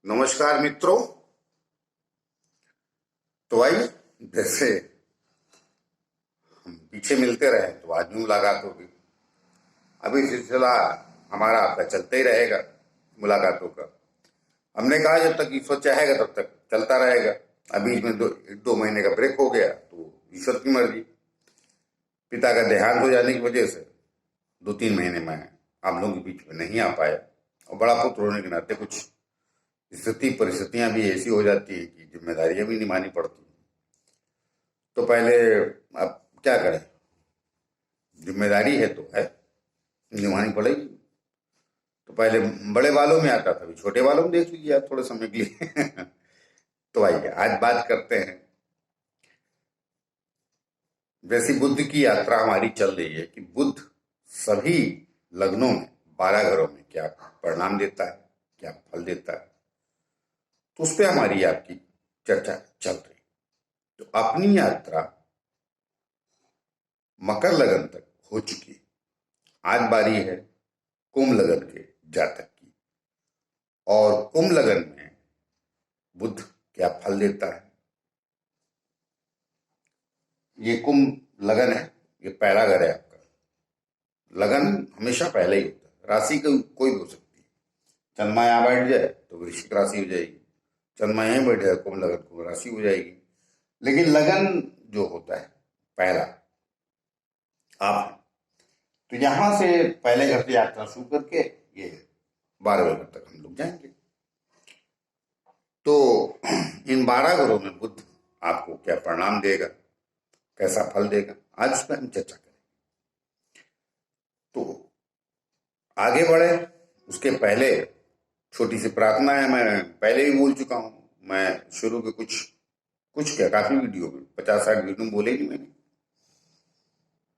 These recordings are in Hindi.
नमस्कार मित्रों। तो भाई, जैसे हम पीछे मिलते रहे तो आज भी मुलाकात होगी। अभी सिलसिला हमारा आपका चलता ही रहेगा मुलाकातों का। हमने कहा जब तक ईश्वर चाहेगा तब तक चलता रहेगा। अभी इसमें दो महीने का ब्रेक हो गया तो ईश्वर की मर्जी। पिता का देहांत हो जाने की वजह से 2-3 महीने में आप लोगों के बीच में नहीं आ पाया, और बड़ा पुत्र होने के नाते कुछ स्थिति परिस्थितियां भी ऐसी हो जाती है कि जिम्मेदारियां भी निभानी पड़ती हैं। तो पहले अब क्या करें, जिम्मेदारी है तो है, निभानी पड़ेगी। तो पहले बड़े बालों में आता था, अभी छोटे बालों में देख लीजिए आप थोड़े समय के लिए। तो आइए आज बात करते हैं। जैसी बुद्ध की यात्रा हमारी चल रही है कि बुद्ध सभी लग्नों में 12 घरों में क्या परिणाम देता है, क्या फल देता है, तो उस पर हमारी आपकी चर्चा चल रही। तो अपनी यात्रा मकर लगन तक हो चुकी है। आज बारी है कुंभ लगन के जातक की, और कुंभ लगन में बुध क्या फल देता है। ये कुंभ लगन है, ये पहला घर है आपका। लगन हमेशा पहले ही होता है, राशि कोई भी हो सकती है। चंद्रमा यहाँ बैठ जाए तो वृश्चिक राशि हो जाएगी, चंद्रमा यहीं बैठ जाए कुंभ लगन को राशि हो जाएगी। लेकिन लगन जो होता है पहला आप, तो यहां से पहले घर से यात्रा शुरू करके ये 12वें घर तक हम लोग जाएंगे। तो इन 12 घरों में बुद्ध आपको क्या परिणाम देगा, कैसा फल देगा, आज उस पर हम चर्चा करें। तो आगे बढ़े उसके पहले छोटी सी प्रार्थना है। मैं पहले भी बोल चुका हूं, मैं शुरू के कुछ क्या काफी वीडियो में 50-60 वीडियो बोले नहीं मैंने,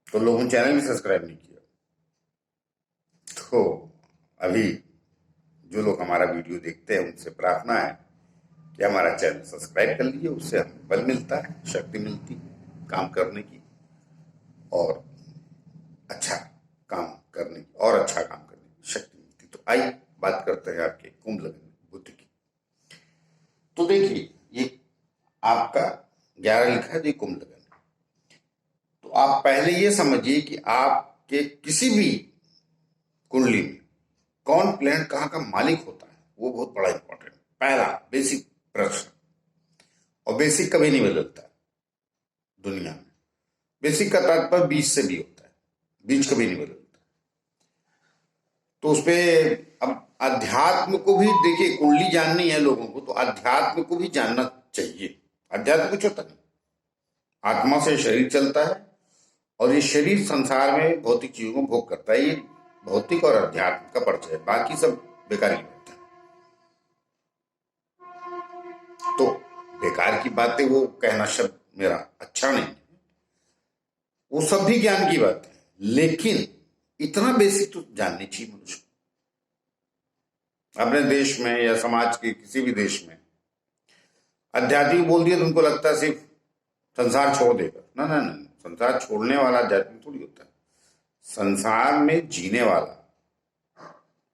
तो लोगों ने चैनल भी सब्सक्राइब नहीं किया। तो अभी जो लोग हमारा वीडियो देखते हैं उनसे प्रार्थना है कि हमारा चैनल सब्सक्राइब कर लीजिए। उससे हमें बल मिलता है, शक्ति मिलती है काम करने की, और अच्छा काम करने की, और अच्छा काम करने की शक्ति मिलती। तो आइए बात करते हैं आपके कुंभ लगन बुद्ध की। तो देखिए ये आपका 11 लिखा है, ये कुंभ लगन है। तो आप पहले ये समझिए कि आपके किसी भी कुंडली में कौन प्लेनेट कहाँ का मालिक होता है, वो बहुत बड़ा इंपॉर्टेंट पहला बेसिक प्रश्न। और बेसिक कभी नहीं बदलता है दुनिया में। बेसिक का तात्पर्य बीज से भी होता है, बीज कभी नहीं बदलता। तो उसपे अब अध्यात्म को भी देखिए, कुंडली जाननी है लोगों को तो अध्यात्म को भी जानना चाहिए। अध्यात्म कुछ होता नहीं, आत्मा से शरीर चलता है, और ये शरीर संसार में भौतिक चीजों को भोग करता है। ये भौतिक और अध्यात्म का परिचय है, बाकी सब बेकार की बात है। तो बेकार की बातें वो कहना शब्द मेरा अच्छा नहीं है, वो सब भी ज्ञान की बात है, लेकिन इतना बेसिक तो जाननी चाहिए मनुष्य को। अपने देश में या समाज के किसी भी देश में आध्यात्मिक बोल दिया तो उनको लगता है सिर्फ संसार छोड़ देगा। ना ना ना, संसार छोड़ने वाला आध्यात्मिक थोड़ी होता है। संसार में जीने वाला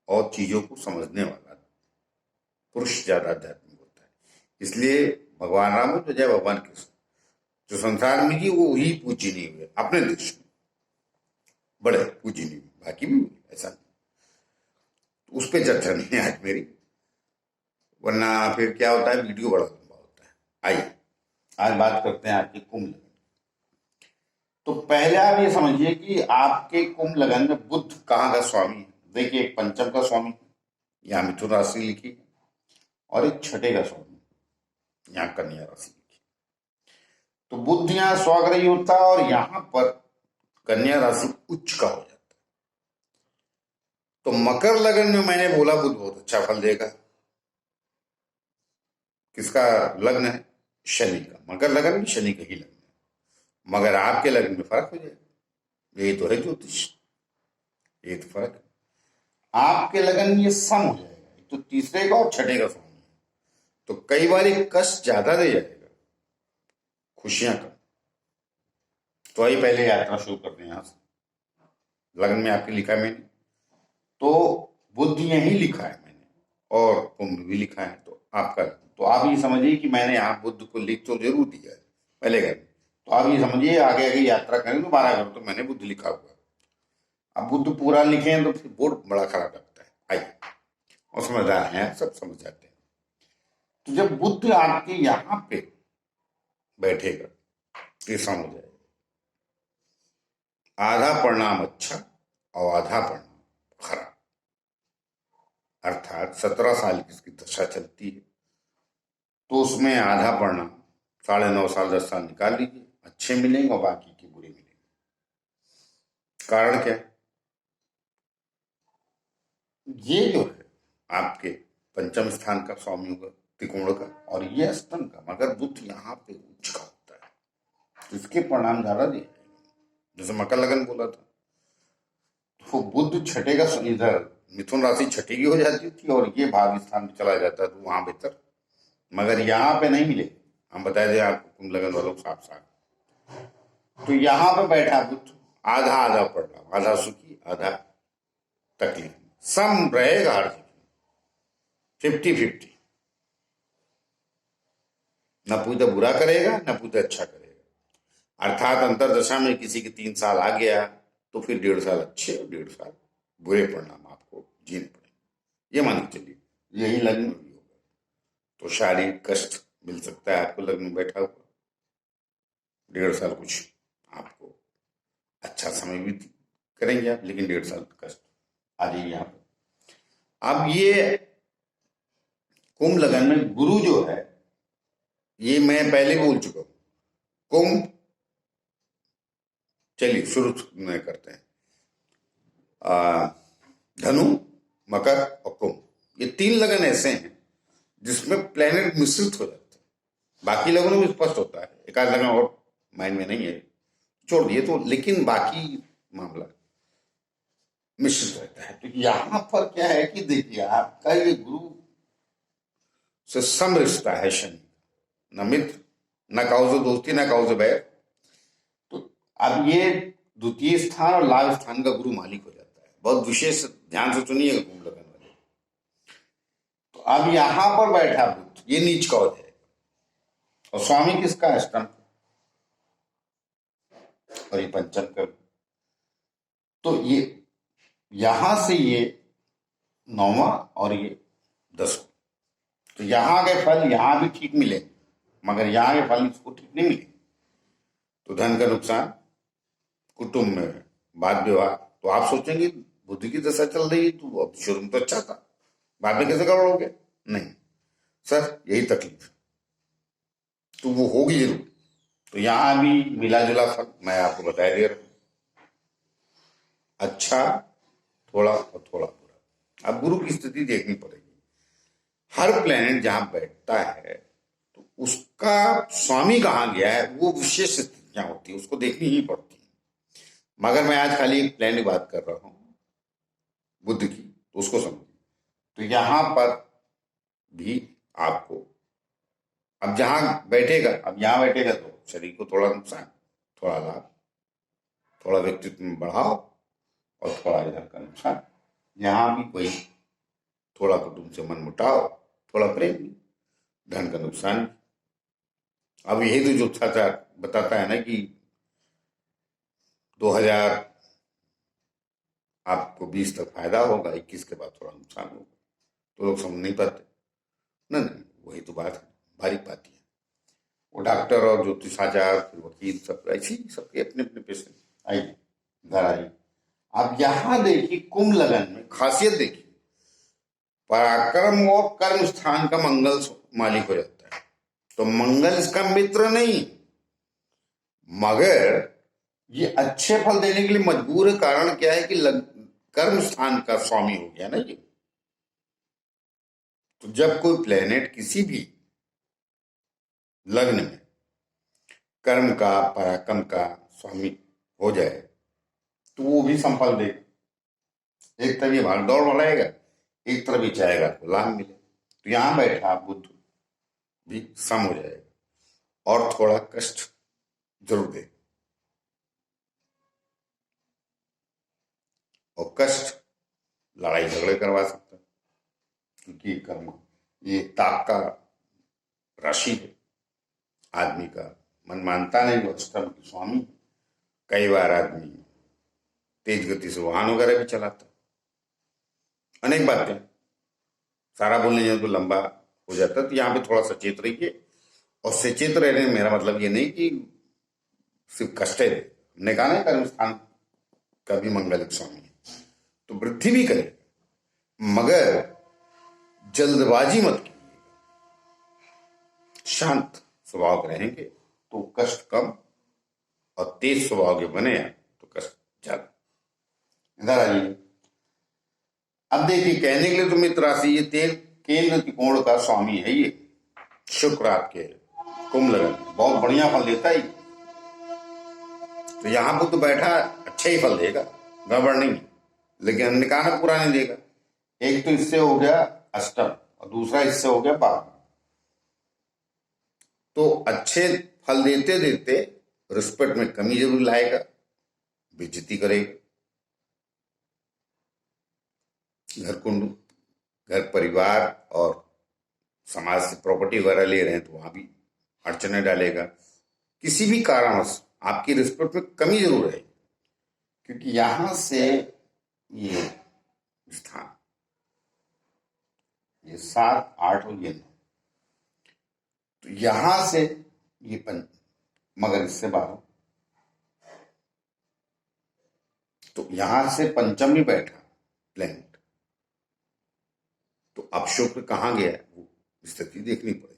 और चीजों को समझने वाला पुरुष ज्यादा आध्यात्मिक होता है। इसलिए भगवान राम तो जय भगवान कृष्ण जो संसार में जी वो ही पूजनीय हुए, अपने देश में बड़े पूजनीय, बाकी भी ऐसा नहीं। उस पर चर्चा नहीं है आज मेरी, वरना फिर क्या होता है वीडियो बड़ा लंबा होता है। आइए आज बात करते हैं आपके कुंभ लगन। तो पहले आप ये समझिए कि आपके कुंभ लगन में बुध कहाँ का स्वामी है। देखिए एक पंचम का स्वामी यहाँ मिथुन राशि लिखी है, और एक छठे का स्वामी यहाँ कन्या राशि लिखी। तो बुध यहाँ स्वग्रही होता है, और यहाँ पर कन्या राशि उच्च का हो जाता है। तो मकर लगन में मैंने बोला बुध बहुत अच्छा फल देगा। किसका लग्न है? शनि का। मकर लगन में शनि का ही लग्न है, मगर आपके लग्न में फर्क हो जाएगा। यही तो है ज्योतिष, ये तो फर्क है। आपके लगन में ये सम हो जाएगा, एक तो तीसरे का और छठे का स्वामी है, तो कई बार एक कष्ट ज्यादा दे जाएगा, खुशियां कम। तो आइए पहले यात्रा शुरू करते हैं यहां से। लगन में आपके लिखा है मैंने, तो बुद्ध यही लिखा है मैंने, और कुंभ भी लिखा है। तो आपका, तो आप ये समझिए कि मैंने यहाँ बुद्ध को लिख तो जरूर दिया है पहले घर में, तो आप ये समझिए आगे आगे यात्रा करें तो 12 घर तो मैंने बुद्ध लिखा हुआ है। अब बुद्ध पूरा लिखे हैं तो फिर बोर्ड बड़ा खराब लगता है। आइए, और समझदार हैं, सब समझ जाते हैं। तो जब बुद्ध आपके यहाँ पे बैठेगा तो ये समझ जाएगा, आधा परिणाम अच्छा और आधा परिणाम खराब। अर्थात 17 साल की इसकी दशा चलती है, तो उसमें आधा परिणाम 9.5 साल 10 साल निकाल लीजिए, अच्छे मिलेंगे और बाकी के बुरे मिलेंगे। कारण क्या है? ये जो है आपके पंचम स्थान का स्वामी होगा त्रिकोण का, और ये अष्टम का। मगर बुद्ध यहाँ पे उच्च का होता है, तो इसके परिणाम ज्यादा दे। जैसे मकर लगन बोला था, तो बुद्ध छठे का, इधर मिथुन राशि छठी की हो जाती थी और ये भाग स्थान में चला जाता, तो वहां बेहतर। मगर यहाँ पे नहीं मिले। हम बता दें आपको, कुंभ लगन वालों साफ साफ, तो यहाँ पे बैठा बुद्ध, आधा आधा पड़ रहा, आधा सुखी आधा तकलीफ, सम रहेगा हर जगह, 50-50। न पूरा बुरा करेगा न पूरा अच्छा करेगा। अर्थात अंतरदशा में किसी के 3 साल आ गया तो फिर 1.5 साल अच्छे और 1.5 साल बुरे परिणाम आपको जीने पड़ेंगे। ये मान के चलिए, यही लग्न में भी होगा। तो शारीरिक कष्ट मिल सकता है आपको लग्न में बैठा हुआ, 1.5 साल कुछ आपको अच्छा समय भी करेंगे आप, लेकिन 1.5 साल कष्ट आ जाइए यहाँ पर। अब ये कुंभ लगन में गुरु जो है, ये मैं पहले बोल चुका हूं। कुंभ, चलिए शुरू में करते हैं। धनु, मकर और कुंभ, ये 3 लगन ऐसे हैं जिसमें प्लेनेट मिश्रित हो जाते हैं। बाकी लगनों में स्पष्ट होता है, एक आध लगन और माइंड में नहीं है, छोड़ दिए तो, लेकिन बाकी मामला मिश्रित रहता है। तो यहां पर क्या है कि देखिए, आपका ये गुरु से सम रिश्ता है शनि, न मित्र न काउ से दोस्ती न काउ से बैर। तो अब ये द्वितीय स्थान और लाभ स्थान का गुरु मालिक हो जाता है। बहुत विशेष ध्यान से सुनिएगा कुंभ लगन वाले। तो अब यहां पर बैठा बुद्ध, ये नीच का हो जाएगा, और स्वामी किसका? अष्टम, और ये पंचम का। तो ये यहां से ये 9वां और ये 10वां, तो यहाँ के फल यहाँ भी ठीक मिले, मगर यहाँ के फल इसको ठीक नहीं मिले। तो धन का नुकसान, कुटुंब में वाद विवाद। तो आप सोचेंगे बुद्धि की दशा चल रही है तो अब शुरू में तो अच्छा था, बाद में कैसे गड़बड़ हो गया? नहीं सर, यही तकलीफ, तो वो होगी जरूर। तो यहां भी मिला जुला फल मैं आपको बता दे रहा हूं, अच्छा थोड़ा और थोड़ा बुरा। अब गुरु की स्थिति देखनी पड़ेगी। हर प्लेनेट जहां बैठता है तो उसका स्वामी कहाँ गया है, वो विशेष स्थितियां होती है, उसको देखनी ही पड़ती है। मगर मैं आज खाली एक प्लेन की बात कर रहा हूं बुद्ध की, तो उसको समझिए। तो यहां पर भी आपको, अब जहां बैठेगा, अब यहां बैठेगा तो शरीर को थोड़ा नुकसान, थोड़ा लाभ, थोड़ा व्यक्तित्व में बढ़ाव और थोड़ा इधर का नुकसान। यहां भी वही, थोड़ा कुटुंब से मन मुटाव, थोड़ा प्रेम, धन का नुकसान। अब यही तो जो चाचा बताता है ना कि 2000 आपको 20 तक फायदा होगा, 21 के बाद थोड़ा नुकसान होगा, तो लोग समझ नहीं पाते। नहीं नहीं, वही तो बात है, बारीक बात है। वो डॉक्टर और ज्योतिषाचार्य फिर वकील सब ऐसी सबके अपने अपने पेशे। आइए घर आइए। अब यहां देखिए कुंभ लगन में खासियत देखिए, पराक्रम और कर्म स्थान का मंगल मालिक हो जाता है। तो मंगल इसका मित्र नहीं, मगर ये अच्छे फल देने के लिए मजबूर है। कारण क्या है कि कर्म स्थान का स्वामी हो गया ना ये। तो जब कोई प्लेनेट किसी भी लग्न में कर्म का पराक्रम का स्वामी हो जाए तो वो भी संफल देगा। एक तरफ ये भागदौड़ बढ़ाएगा, एक तरफ ये चाहेगा तो लाभ मिले। तो यहां बैठा बुद्ध भी सम हो जाएगा और थोड़ा कष्ट जरूर दे, और कष्ट लड़ाई झगड़े करवा सकता है। क्योंकि कर्म ये ताक का राशि है आदमी का। मन मानता नहीं, वो अष्टम की स्वामी। कई बार आदमी तेज गति से वाहन वगैरह भी चलाता, अनेक बातें। सारा बोलने जाए तो लंबा हो जाता है, तो यहाँ पे थोड़ा सचेत रहिए। और सचेत रहने में मेरा मतलब ये नहीं कि सिर्फ कष्ट है। हमने कहा ना कर्म स्थान का भी मंगलिक स्वामी है, तो वृद्धि भी करे, मगर जल्दबाजी मत कीजिए। शांत स्वभाव के रहेंगे तो कष्ट कम, और तेज स्वभाव के बने तो कष्ट ज्यादा। इधर आइए। अब देखिए, कहने के लिए तो मित्र राशि ये तेल केंद्र त्रिकोण का स्वामी है। ये शुक्र आपके कुंभ लगन में बहुत बढ़िया फल देता है। तो यहाँ बुद्ध बैठा, अच्छा ही फल देगा, गड़बड़ नहीं। लेकिन हमने कहा ना पूरा नहीं देगा। एक तो इससे हो गया अष्टम, और दूसरा इससे हो गया 12। तो अच्छे फल देते देते रिस्पेक्ट में कमी जरूर लाएगा, बेइज्जती करेगा। घर कुंडू, घर परिवार और समाज से प्रॉपर्टी वगैरह ले रहे हैं तो वहां भी अड़चने डालेगा। किसी भी कारणवश आपकी रिस्पेक्ट में कमी जरूर है, क्योंकि यहां से ये स्थान, ये 7, 8 और ये 9, तो यहां से ये पंच, मगर इससे 12, तो यहां से पंचम भी बैठा प्लैनेट। तो अब शुक्र कहाँ गया है, वो स्थिति देखनी पड़ेगी।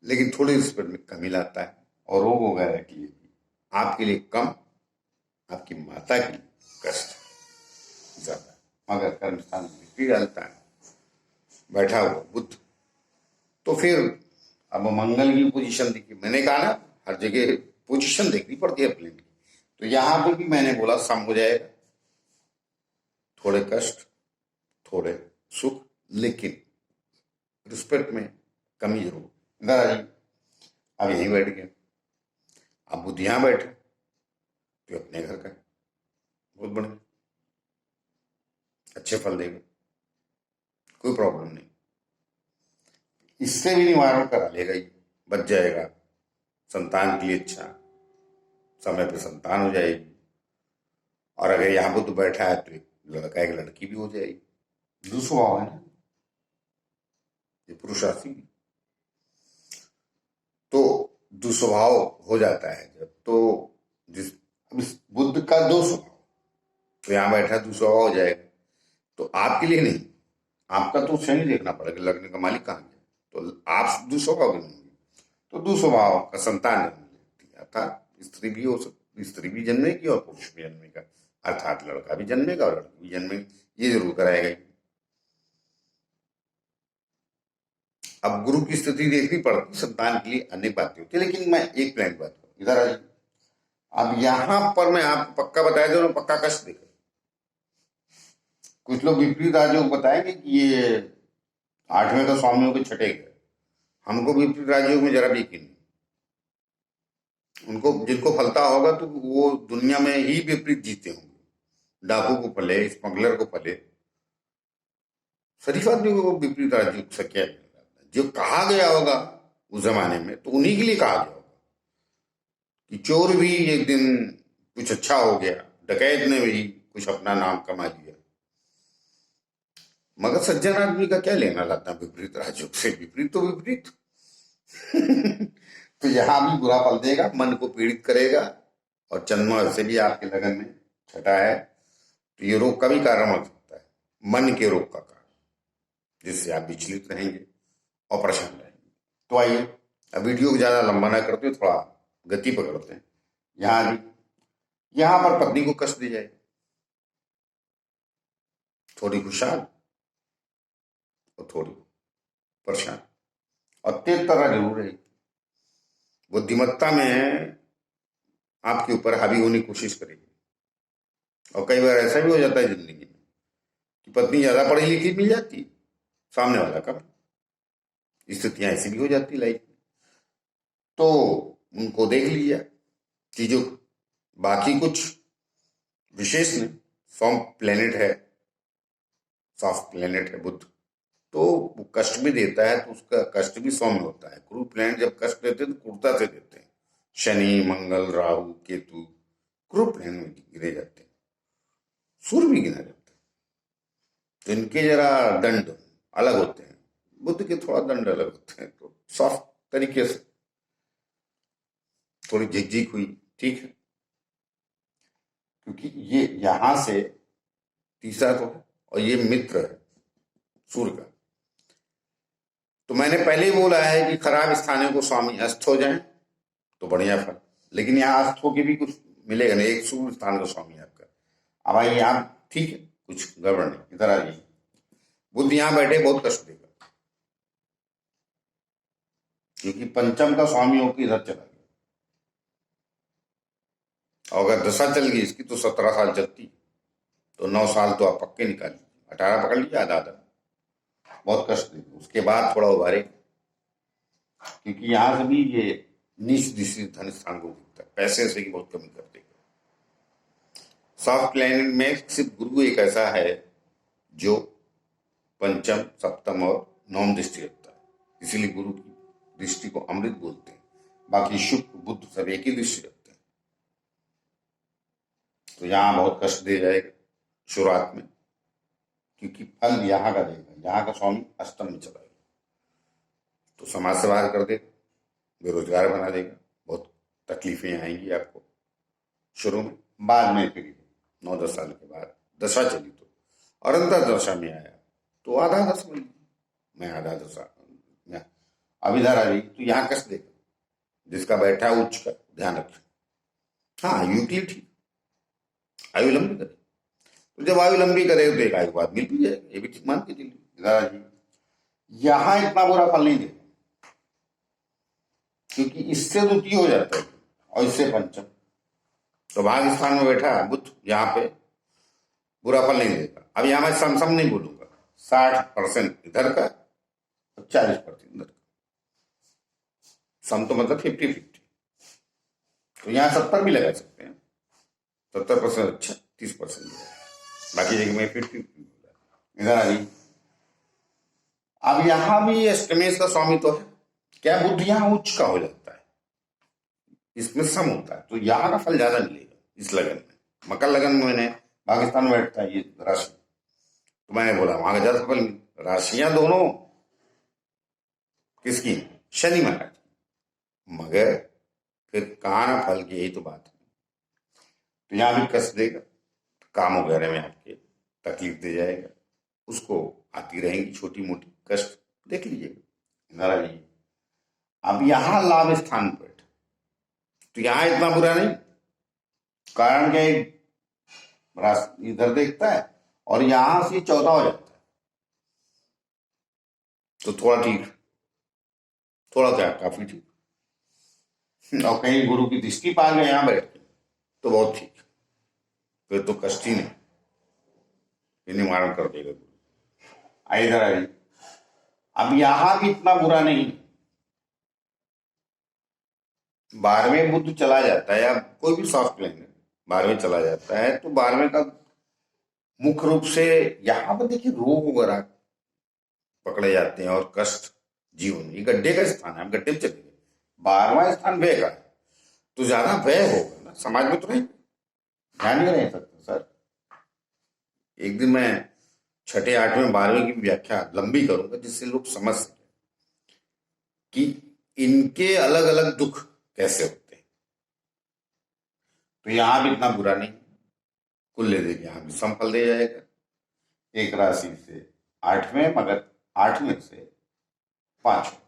लेकिन थोड़ी रिस्पेक्ट में कमी लाता है, और रोग वगैरह के लिए भी आपके लिए कम, आपकी माता की कष्ट ज्यादा। मगर कर्म स्थान में विपरीत डालता है बैठा हुआ बुद्ध, तो फिर अब मंगल की पोजीशन देखी। मैंने कहा ना हर जगह पोजीशन देखनी पड़ती है प्लेनेट की। तो यहां पर भी मैंने बोला सम हो जाएगा, थोड़े कष्ट थोड़े सुख, लेकिन रिस्पेक्ट में कमी जरूर। इधर आ जाइए। अब यहीं बैठ गए, अब बुद्ध यहां बैठे तो अपने घर का बहुत बढ़िया, अच्छे फल देगा, कोई प्रॉब्लम नहीं। इससे भी निवारण करा लेगा, ही बच जाएगा। संतान के लिए अच्छा, समय पे संतान हो जाएगी। और अगर यहाँ बुद्ध बैठा है तो एक लड़का एक लड़की भी हो जाएगी। दुस्वभाव है ना ये पुरुष राशि भी, तो दुस्वभाव हो जाता है जब। तो जिस इस बुद्ध का दो स्वभाव, तो यहाँ बैठा दुस्वभाव हो जाएगा। तो आपके लिए नहीं, आपका तो स्वयं देखना पड़ेगा लगने का मालिक कहाँ गया। तो आप दुस्वभाव के नहीं, तो दुस्वभाव का संतान जन्म लेती है, अर्थात स्त्री भी हो सकती, स्त्री भी जन्मेगी और पुरुष भी जन्मेगा, अर्थात लड़का भी जन्मेगा और लड़की भी जन्मेगी। ये जरूर कराएगा। अब गुरु की स्थिति देखनी पड़ती, संतान के लिए अनेक बातें होती है। लेकिन मैं एक प्लान बात करूँ, इधर आ जाइए। अब यहां पर मैं आपको पक्का बताया दूं, पक्का कष्ट देखा। कुछ लोग विपरीत राज्यों को बताएंगे कि ये 8वें का स्वामियों के छठे गए। हमको विपरीत राज्यों में जरा भी यकीन नहीं। उनको जिनको फलता होगा तो वो दुनिया में ही विपरीत जीते होंगे। डाकू को फले, स्मगलर को फले, शरीफ आदमी को विपरीत राज्यों से क्या जो कहा गया होगा उस जमाने में, तो उन्हीं के लिए कहा गया होगा कि चोर भी एक दिन कुछ अच्छा हो गया, डकैत ने भी कुछ अपना नाम कमा लिया। मगर सज्जन आदमी का क्या लेना लाता विपरीत राज्यों से, विपरीत तो विपरीत। तो यहां भी बुरा फल देगा, मन को पीड़ित करेगा। और चंद्रमा से भी आपके लगन में छठा है, तो ये रोग का भी कारण हो सकता है, मन के रोग का कारण, जिससे आप विचलित रहेंगे और परेशान रहेंगे। तो आइए अब वीडियो को ज्यादा लंबा ना करते, थोड़ा गति पकड़ते हैं। यहां पर पत्नी को कष्ट दी जाए, थोड़ी खुशहाल और थोड़ी परेशान, और तेज तरह जरूर है। बुद्धिमत्ता में आपके ऊपर हावी होने की कोशिश करेगी। और कई बार ऐसा भी हो जाता है जिंदगी में कि पत्नी ज्यादा पढ़ी लिखी मिल जाती, सामने वाला कम। स्थितियां ऐसी भी हो जाती लाइफ में। तो उनको देख लीजिए कि जो बाकी कुछ विशेष नहीं, सॉफ्ट प्लेनेट है, सॉफ्ट प्लेनेट है बुध, तो वो कष्ट भी देता है तो उसका कष्ट भी सौम्य होता है। गुरु प्लैनेट जब कष्ट देते हैं तो क्रूरता से देते हैं। शनि, मंगल, राहु, केतु गुरु प्लैनेट में गिरे जाते हैं। सूर्य भी गिना जाता है, तो इनके जरा दंड अलग होते हैं। बुध के थोड़ा दंड अलग होते हैं, तो सॉफ्ट तरीके से थोड़ी झिकझिक हुई, ठीक है, क्योंकि ये यहां से तीसरा तो है और ये मित्र है सूर्य का। तो मैंने पहले ही बोला है कि खराब स्थानों को स्वामी अस्त हो जाए तो बढ़िया फल, लेकिन यहाँ अस्त होके भी कुछ मिलेगा नहीं। एक शुभ स्थान का स्वामी आपका, अब आइए आप, ठीक है, कुछ गड़बड़ नहीं, इधर आ जाइए। बुध यहाँ बैठे बहुत कष्ट देगा, क्योंकि पंचम का स्वामी होकर इधर चला गया। और अगर दशा चल गई इसकी तो 17 साल चलती, तो 9 साल तो आप पक्के निकाल लीजिए, 18 पकड़ लीजिए, आधा आधा बहुत कष्ट देगा। उसके बाद थोड़ा उभारे, क्योंकि यहां से भी ये नीच दृष्टि धन स्थान को दिखता है, पैसे से ही बहुत कमी कर देगा। सॉफ्ट प्लैनेट में सिर्फ गुरु एक ऐसा है जो पंचम, सप्तम और नवम दृष्टि रखता है, इसीलिए गुरु की दृष्टि को अमृत बोलते हैं। बाकी शुक्र, बुध सब एक ही दृष्टि रखते हैं। तो यहाँ बहुत कष्ट दे जाएगा शुरुआत में, क्योंकि फल यहाँ का देगा, यहाँ का स्वामी अष्टम में चला गया, तो समाज से बाहर कर देगा, बेरोजगार बना देगा, बहुत तकलीफें आएंगी आपको शुरू में। बाद में फिर 9-10 साल के बाद दशा चली तो, और अंतर दशा में आया तो आधा दशा में, मैं आधा दशा में अब इधर आ रही तो यहाँ कष्ट देगा। जिसका बैठा उच्च का ध्यान रखें। हाँ, यूटिलिटी आयु लंबी करे, तो जब आयु लंबी करे तो एक आयु बाद मिल भी जाएगा, ये भी ठीक मान के चलिए। इधर आ जाइए, यहाँ इतना बुरा फल नहीं देगा, क्योंकि इससे द्वितीय हो जाता है और इससे पंचम, तो भाग्य स्थान में बैठा है बुध, यहाँ पे बुरा फल नहीं देगा। अब यहाँ मैं सम नहीं बोलूंगा, 60% इधर का और 40% इधर का, सम तो मतलब 50-50, तो यहाँ 70 भी लगा सकते हैं, 70% अच्छा, 30% बाकी जगह में 50-50। इधर आ रही, अब यहां भी अष्टमेश का स्वामी तो है, क्या बुध यहाँ उच्च का हो जाता है, इसमें सम होता है, तो यहाँ का फल ज्यादा मिलेगा इस लगन में। मकर लगन में मैंने पाकिस्तान में बैठता है ये राशि, तो मैंने बोला वहां का ज्यादा फल। राशियां दोनों किसकी, शनि महाराज, मगर फिर कहा ना फल की, यही तो बात है। तो यहाँ भी कष्ट देगा, काम वगैरह में आपके तकलीफ दे जाएगा, उसको आती रहेंगी छोटी मोटी कष्ट, देख लीजिएगा। इधर आइए, अब यहां लाभ स्थान पर, तो यहां इतना बुरा नहीं, कारण क्या, इधर देखता है और यहां से 14 हो जाता है, तो थोड़ा ठीक, थोड़ा क्या काफी ठीक। और कहीं गुरु की दृष्टि पा गए यहां बैठ के तो बहुत ठीक, फिर तो कष्ट ही नहीं, निवारण कर देगा गुरु। इधर आइए, अब यहां भी इतना बुरा नहीं, 12वें बुध चला जाता है, या कोई भी सॉफ्ट प्लैनेट 12वें चला जाता है, तो 12वें का मुख्य रूप से यहाँ पर देखिए रोग वगैरह पकड़े जाते हैं और कष्ट जीवन, ये गड्ढे का स्थान है, हम गड्ढे में चले गए। 12वां स्थान व्यय का है, तो ज्यादा व्यय होगा ना, समाज में तो नहीं ध्यान नहीं रह सकता सर। एक दिन मैं 6ठे 8वें 12वें की व्याख्या लंबी करूंगा, जिससे लोग समझ सके कि इनके अलग अलग दुख कैसे होते हैं। तो यहां भी इतना बुरा नहीं, कुल ले देगा यहां भी समफल दे जाएगा। एक राशि से 8वें, मगर 8वें से 5वें,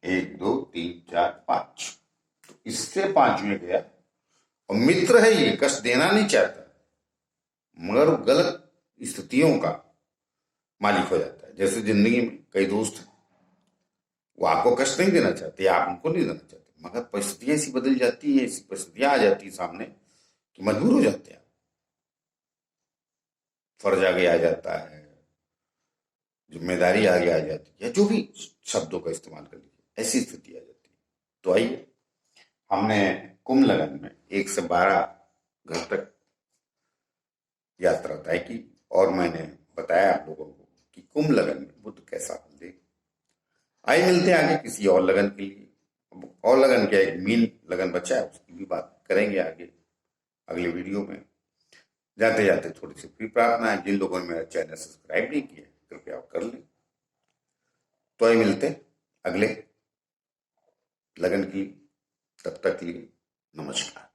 1 2 3 4 5, तो इससे 5वें गया, और मित्र है ये, कष्ट देना नहीं चाहता, मगर गलत स्थितियों का मालिक हो जाता है। जैसे जिंदगी में कई दोस्त हैं, वो आपको कष्ट नहीं देना चाहते, आप उनको नहीं देना चाहते, मगर परिस्थितियां ऐसी बदल जाती है, ऐसी परिस्थितियां आ जाती है सामने कि मजबूर हो जाते हैं, फर्ज आगे आ जाता है, जिम्मेदारी आगे आ जाती है, या जो भी शब्दों का इस्तेमाल कर लीजिए, ऐसी स्थिति आ जाती है। तो आइए, हमने कुंभ लगन में 1 से 12 घर तक यात्रा तय की, और मैंने बताया आप लोगों को कि कुंभ लगन में बुध कैसा फल दे। आइए मिलते हैं आगे किसी और लगन के लिए। और लगन क्या, एक मीन लगन बचा है, उसकी भी बात करेंगे आगे अगले वीडियो में। जाते जाते थोड़ी सी फिर प्रार्थना है, जिन लोगों ने मेरा चैनल सब्सक्राइब नहीं किया कृपया आप कर लें। तो आइए मिलते हैं अगले लगन की, तब तक के लिए नमस्कार।